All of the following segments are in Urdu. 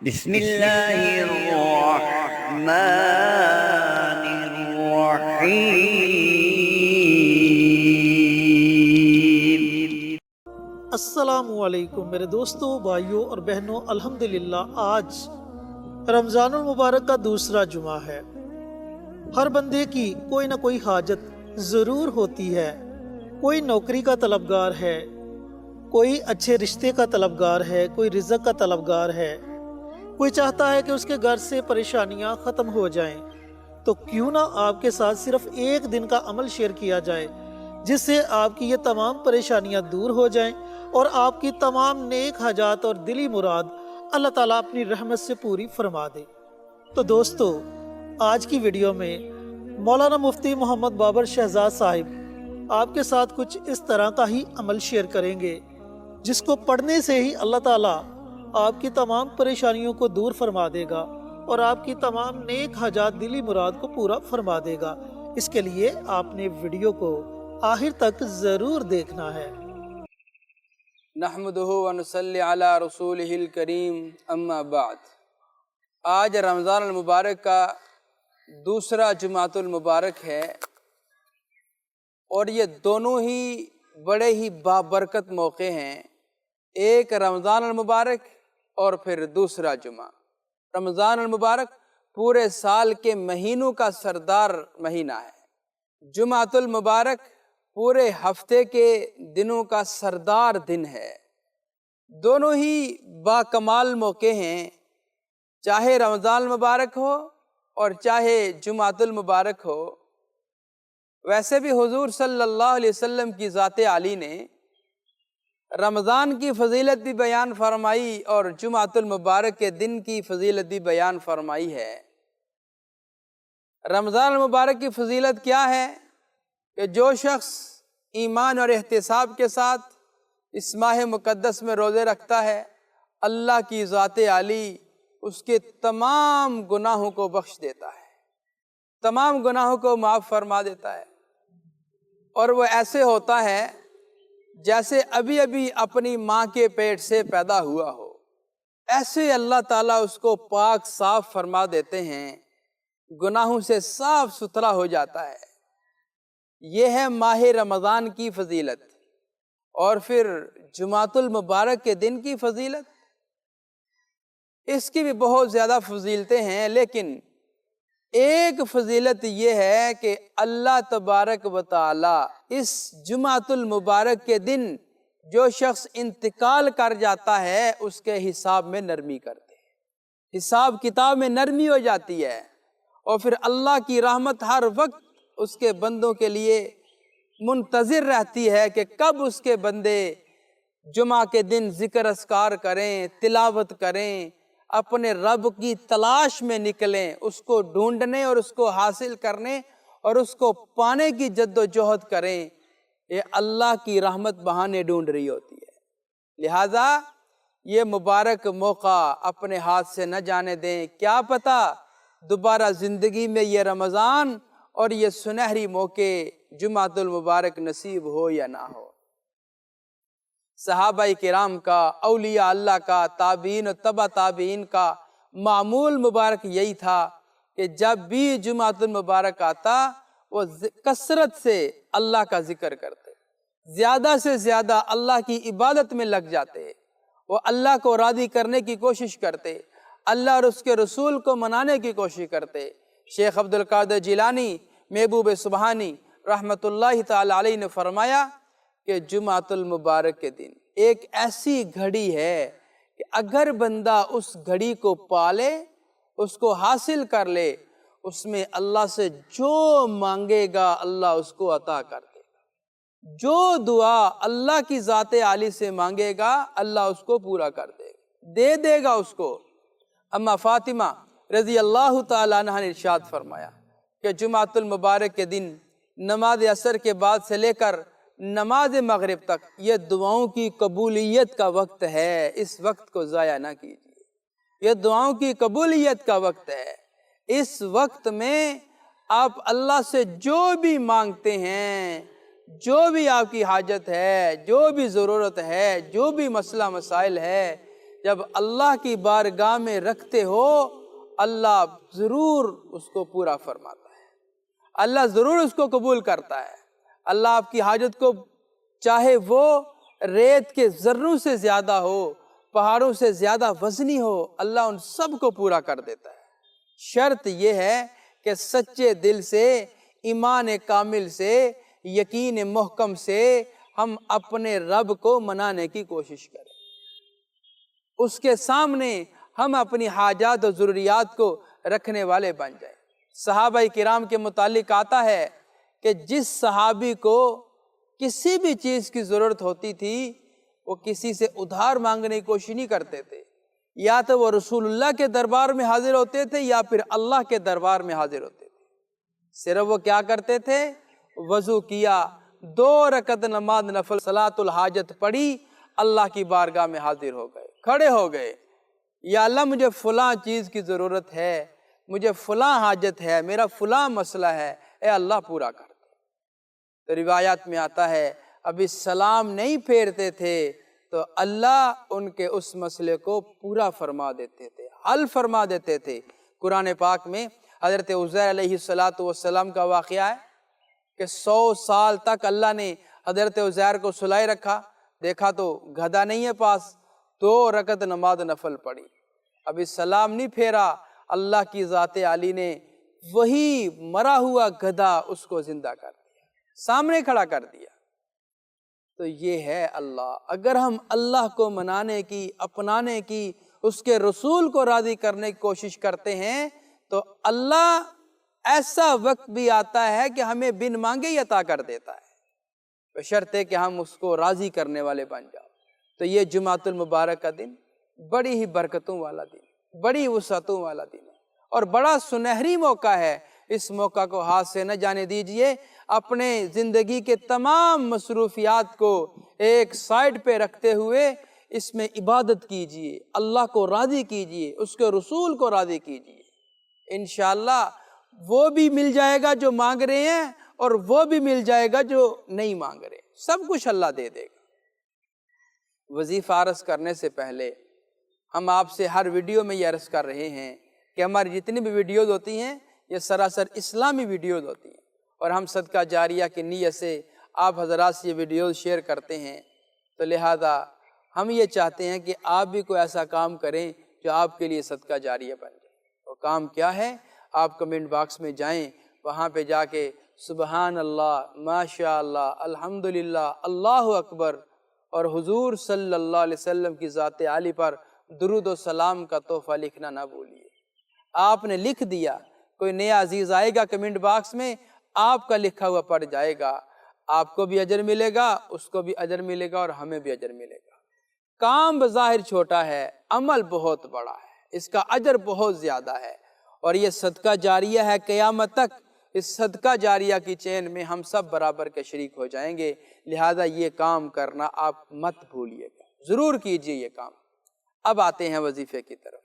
بسم اللہ الرحمن الرحیم۔ السلام علیکم میرے دوستوں، بھائیوں اور بہنوں، الحمدللہ آج رمضان المبارک کا دوسرا جمعہ ہے۔ ہر بندے کی کوئی نہ کوئی حاجت ضرور ہوتی ہے۔ کوئی نوکری کا طلبگار ہے، کوئی اچھے رشتے کا طلبگار ہے، کوئی رزق کا طلبگار ہے، کوئی چاہتا ہے کہ اس کے گھر سے پریشانیاں ختم ہو جائیں۔ تو کیوں نہ آپ کے ساتھ صرف ایک دن کا عمل شیئر کیا جائے جس سے آپ کی یہ تمام پریشانیاں دور ہو جائیں اور آپ کی تمام نیک حاجات اور دلی مراد اللہ تعالیٰ اپنی رحمت سے پوری فرما دے۔ تو دوستو، آج کی ویڈیو میں مولانا مفتی محمد بابر شہزاد صاحب آپ کے ساتھ کچھ اس طرح کا ہی عمل شیئر کریں گے جس کو پڑھنے سے ہی اللہ تعالیٰ آپ کی تمام پریشانیوں کو دور فرما دے گا اور آپ کی تمام نیک حاجات دلی مراد کو پورا فرما دے گا۔ اس کے لیے آپ نے ویڈیو کو آخر تک ضرور دیکھنا ہے۔ نحمدہ ونصلی علی رسولہ الکریم، اما بعد۔ آج رمضان المبارک کا دوسرا جمعۃ المبارک ہے اور یہ دونوں ہی بڑے ہی بابرکت موقع ہیں، ایک رمضان المبارک اور پھر دوسرا جمعہ۔ رمضان المبارک پورے سال کے مہینوں کا سردار مہینہ ہے، جمعۃ المبارک پورے ہفتے کے دنوں کا سردار دن ہے۔ دونوں ہی باکمال موقع ہیں، چاہے رمضان المبارک ہو اور چاہے جمعۃ المبارک ہو۔ ویسے بھی حضور صلی اللہ علیہ وسلم کی ذات عالی نے رمضان کی فضیلت بھی بیان فرمائی اور جمعۃ المبارک کے دن کی فضیلت بھی بیان فرمائی ہے۔ رمضان المبارک کی فضیلت کیا ہے کہ جو شخص ایمان اور احتساب کے ساتھ اس ماہ مقدس میں روزے رکھتا ہے، اللہ کی ذات عالی اس کے تمام گناہوں کو بخش دیتا ہے، تمام گناہوں کو معاف فرما دیتا ہے، اور وہ ایسے ہوتا ہے جیسے ابھی ابھی اپنی ماں کے پیٹ سے پیدا ہوا ہو۔ ایسے اللہ تعالیٰ اس کو پاک صاف فرما دیتے ہیں، گناہوں سے صاف ستھرا ہو جاتا ہے۔ یہ ہے ماہ رمضان کی فضیلت۔ اور پھر جمعۃ المبارک کے دن کی فضیلت، اس کی بھی بہت زیادہ فضیلتیں ہیں، لیکن ایک فضیلت یہ ہے کہ اللہ تبارک و تعالی اس جمعۃ المبارک کے دن جو شخص انتقال کر جاتا ہے اس کے حساب میں نرمی کرتے ہیں، حساب کتاب میں نرمی ہو جاتی ہے، اور پھر اللہ کی رحمت ہر وقت اس کے بندوں کے لیے منتظر رہتی ہے کہ کب اس کے بندے جمعہ کے دن ذکر اذکار کریں، تلاوت کریں، اپنے رب کی تلاش میں نکلیں، اس کو ڈھونڈنے اور اس کو حاصل کرنے اور اس کو پانے کی جد و جہد کریں۔ یہ اللہ کی رحمت بہانے ڈھونڈ رہی ہوتی ہے، لہٰذا یہ مبارک موقع اپنے ہاتھ سے نہ جانے دیں۔ کیا پتہ دوبارہ زندگی میں یہ رمضان اور یہ سنہری موقع جمعۃ المبارک نصیب ہو یا نہ ہو۔ صحابہ کرام کا، اولیاء اللہ کا، تابعین و تبع تابعین کا معمول مبارک یہی تھا کہ جب بھی جمعۃ المبارک آتا وہ کثرت سے اللہ کا ذکر کرتے، زیادہ سے زیادہ اللہ کی عبادت میں لگ جاتے، وہ اللہ کو راضی کرنے کی کوشش کرتے، اللہ اور اس کے رسول کو منانے کی کوشش کرتے۔ شیخ عبد القادر جیلانی محبوب سبحانی رحمۃ اللہ تعالی علیہ نے فرمایا کہ جمعۃ المبارک کے دن ایک ایسی گھڑی ہے کہ اگر بندہ اس گھڑی کو پالے، اس کو حاصل کر لے، اس میں اللہ سے جو مانگے گا اللہ اس کو عطا کر دے گا، جو دعا اللہ کی ذات عالی سے مانگے گا اللہ اس کو پورا کر دے گا اس کو۔ اما فاطمہ رضی اللہ تعالیٰ عنہ نے ارشاد فرمایا کہ جمعۃ المبارک کے دن نماز عصر کے بعد سے لے کر نماز مغرب تک یہ دعاؤں کی قبولیت کا وقت ہے، اس وقت کو ضائع نہ کیجیے۔ یہ دعاؤں کی قبولیت کا وقت ہے، اس وقت میں آپ اللہ سے جو بھی مانگتے ہیں، جو بھی آپ کی حاجت ہے، جو بھی ضرورت ہے، جو بھی مسئلہ مسائل ہے، جب اللہ کی بارگاہ میں رکھتے ہو اللہ ضرور اس کو پورا فرماتا ہے، اللہ ضرور اس کو قبول کرتا ہے۔ اللہ آپ کی حاجت کو چاہے وہ ریت کے ذروں سے زیادہ ہو، پہاڑوں سے زیادہ وزنی ہو، اللہ ان سب کو پورا کر دیتا ہے۔ شرط یہ ہے کہ سچے دل سے، ایمان کامل سے، یقین محکم سے ہم اپنے رب کو منانے کی کوشش کریں، اس کے سامنے ہم اپنی حاجات و ضروریات کو رکھنے والے بن جائیں۔ صحابہ کرام کے متعلق آتا ہے کہ جس صحابی کو کسی بھی چیز کی ضرورت ہوتی تھی وہ کسی سے ادھار مانگنے کی کوشش نہیں کرتے تھے، یا تو وہ رسول اللہ کے دربار میں حاضر ہوتے تھے یا پھر اللہ کے دربار میں حاضر ہوتے تھے۔ صرف وہ کیا کرتے تھے؟ وضو کیا، 2 رکعت نماز نفل صلاۃ الحاجت پڑھی، اللہ کی بارگاہ میں حاضر ہو گئے، کھڑے ہو گئے، یا اللہ مجھے فلاں چیز کی ضرورت ہے، مجھے فلاں حاجت ہے، میرا فلاں مسئلہ ہے، اے اللہ پورا کر دے۔ تو روایات میں آتا ہے ابھی سلام نہیں پھیرتے تھے تو اللہ ان کے اس مسئلے کو پورا فرما دیتے تھے، حل فرما دیتے تھے۔ قرآن پاک میں حضرت عزیر علیہ السلام کا واقعہ ہے کہ 100 سال تک اللہ نے حضرت عزیر کو سلائے رکھا، دیکھا تو گدھا نہیں ہے پاس، 2 رکعت نماز نفل پڑھی، ابھی سلام نہیں پھیرا، اللہ کی ذات عالی نے وہی مرا ہوا گدھا اس کو زندہ کر دیا، سامنے کھڑا کر دیا۔ تو یہ ہے اللہ۔ اگر ہم اللہ کو منانے کی، اپنانے کی، اس کے رسول کو راضی کرنے کی کوشش کرتے ہیں تو اللہ ایسا وقت بھی آتا ہے کہ ہمیں بن مانگے ہی عطا کر دیتا ہے، بشرطے کہ ہم اس کو راضی کرنے والے بن جاؤ۔ تو یہ جمعۃ المبارک کا دن بڑی ہی برکتوں والا دن، بڑی وسعتوں والا دن ہے اور بڑا سنہری موقع ہے۔ اس موقع کو ہاتھ سے نہ جانے دیجئے، اپنے زندگی کے تمام مصروفیات کو ایک سائڈ پہ رکھتے ہوئے اس میں عبادت کیجئے، اللہ کو راضی کیجئے، اس کے رسول کو راضی کیجئے۔ انشاءاللہ وہ بھی مل جائے گا جو مانگ رہے ہیں اور وہ بھی مل جائے گا جو نہیں مانگ رہے، سب کچھ اللہ دے دے گا۔ وظیفہ عرض کرنے سے پہلے ہم آپ سے ہر ویڈیو میں یہ عرض کر رہے ہیں کہ ہماری جتنی بھی ویڈیوز ہوتی ہیں یہ سراسر اسلامی ویڈیوز ہوتی ہیں، اور ہم صدقہ جاریہ کی نیت سے آپ حضرات سے یہ ویڈیوز شیئر کرتے ہیں، تو لہذا ہم یہ چاہتے ہیں کہ آپ بھی کوئی ایسا کام کریں جو آپ کے لیے صدقہ جاریہ بن جائے۔ وہ کام کیا ہے؟ آپ کمنٹ باکس میں جائیں، وہاں پہ جا کے سبحان اللہ، ماشاء اللہ، الحمدللہ، اللہ اکبر اور حضور صلی اللہ علیہ وسلم کی ذات عالی پر درود و سلام کا تحفہ لکھنا نہ بھولیے۔ آپ نے لکھ دیا، کوئی نیا عزیز آئے گا کمنٹ باکس میں، آپ کا لکھا ہوا پڑھ جائے گا، آپ کو بھی اجر ملے گا، اس کو بھی اجر ملے گا اور ہمیں بھی اجر ملے گا۔ کام بظاہر چھوٹا ہے، عمل بہت بڑا ہے، اس کا اجر بہت زیادہ ہے، اور یہ صدقہ جاریہ ہے قیامت تک۔ اس صدقہ جاریہ کی چین میں ہم سب برابر کے شریک ہو جائیں گے، لہذا یہ کام کرنا آپ مت بھولیے گا، ضرور کیجئے یہ کام۔ اب آتے ہیں وظیفے کی طرف۔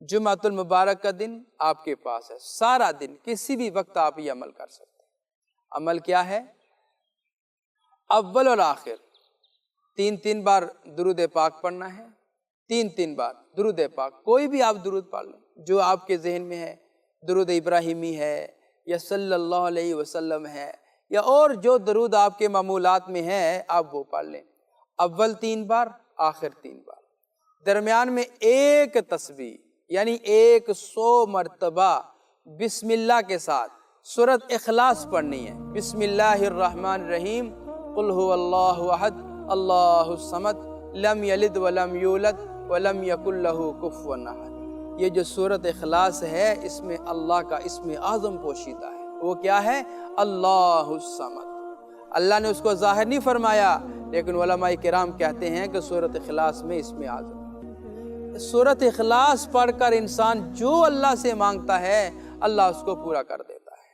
جمعۃ المبارک کا دن آپ کے پاس ہے، سارا دن کسی بھی وقت آپ یہ عمل کر سکتے ہیں۔ عمل کیا ہے؟ اول اور آخر 3 بار درود پاک پڑھنا ہے، 3 بار درود پاک، کوئی بھی آپ درود پڑھ لیں جو آپ کے ذہن میں ہے، درود ابراہیمی ہے یا صلی اللہ علیہ وسلم ہے یا اور جو درود آپ کے معمولات میں ہے آپ وہ پڑھ لیں۔ اول 3 بار، آخر 3 بار، درمیان میں ایک تسبیح یعنی 100 مرتبہ بسم اللہ کے ساتھ سورۃ اخلاص پڑھنی ہے۔ بسم اللہ الرحمن الرحیم، قل هو اللہ احد اللہ الصمد لم یلد ولم یولد ولم یکن لہ کفوا احد۔ یہ جو سورۃ اخلاص ہے اس میں اللہ کا اسم اعظم پوشیدہ ہے، وہ کیا ہے؟ اللہ الصمد۔ اللہ نے اس کو ظاہر نہیں فرمایا، لیکن علماء کرام کہتے ہیں کہ سورۃ اخلاص میں اسم اعظم۔ سورۃ اخلاص پڑھ کر انسان جو اللہ سے مانگتا ہے اللہ اس کو پورا کر دیتا ہے۔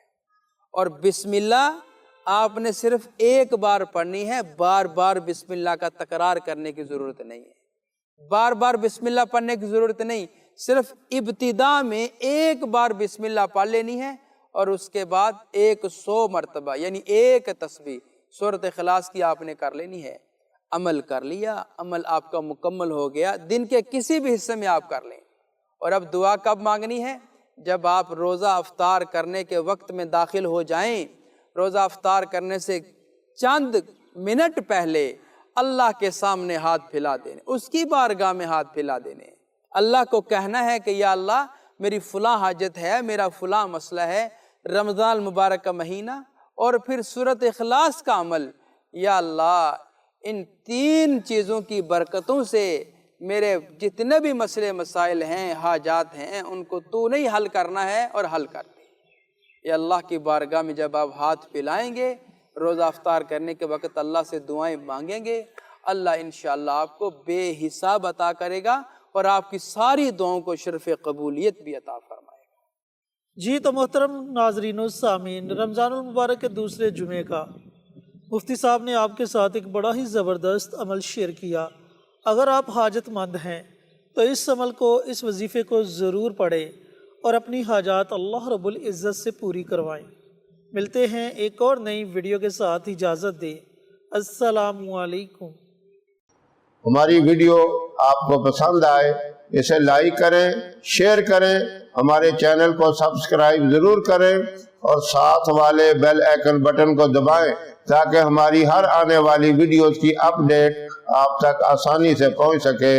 اور بسم اللہ آپ نے صرف ایک بار پڑھنی ہے، بار بار بسم اللہ کا تکرار کرنے کی ضرورت نہیں ہے، بار بار بسم اللہ پڑھنے کی ضرورت نہیں، صرف ابتدا میں ایک بار بسم اللہ پڑھ لینی ہے اور اس کے بعد 100 مرتبہ یعنی ایک تسبیح سورۃ اخلاص کی آپ نے کر لینی ہے۔ عمل کر لیا، عمل آپ کا مکمل ہو گیا، دن کے کسی بھی حصے میں آپ کر لیں۔ اور اب دعا کب مانگنی ہے؟ جب آپ روزہ افطار کرنے کے وقت میں داخل ہو جائیں، روزہ افطار کرنے سے چند منٹ پہلے اللہ کے سامنے ہاتھ پھیلا دینے، اس کی بارگاہ میں ہاتھ پھیلا دینے، اللہ کو کہنا ہے کہ یا اللہ میری فلاں حاجت ہے، میرا فلاں مسئلہ ہے، رمضان المبارک کا مہینہ اور پھر سورۃ اخلاص کا عمل، یا اللہ ان 3 چیزوں کی برکتوں سے میرے جتنے بھی مسئلے مسائل ہیں، حاجات ہیں، ان کو تو نہیں حل کرنا ہے اور حل کر دے۔ یہ اللہ کی بارگاہ میں جب آپ ہاتھ پھیلائیں گے، روزہ افطار کرنے کے وقت اللہ سے دعائیں مانگیں گے، اللہ انشاءاللہ آپ کو بے حساب عطا کرے گا اور آپ کی ساری دعاؤں کو شرف قبولیت بھی عطا فرمائے گا۔ جی تو محترم ناظرین و سامعین، رمضان المبارک کے دوسرے جمعے کا مفتی صاحب نے آپ کے ساتھ ایک بڑا ہی زبردست عمل شیئر کیا۔ اگر آپ حاجت مند ہیں تو اس عمل کو، اس وظیفے کو ضرور پڑھیں اور اپنی حاجات اللہ رب العزت سے پوری کروائیں۔ ملتے ہیں ایک اور نئی ویڈیو کے ساتھ، اجازت دیں، السلام علیکم۔ ہماری ویڈیو آپ کو پسند آئے اسے لائک کریں، شیئر کریں، ہمارے چینل کو سبسکرائب ضرور کریں اور ساتھ والے بیل آئیکن بٹن کو دبائیں تاکہ ہماری ہر آنے والی ویڈیوز کی اپڈیٹ آپ تک آسانی سے پہنچ سکے۔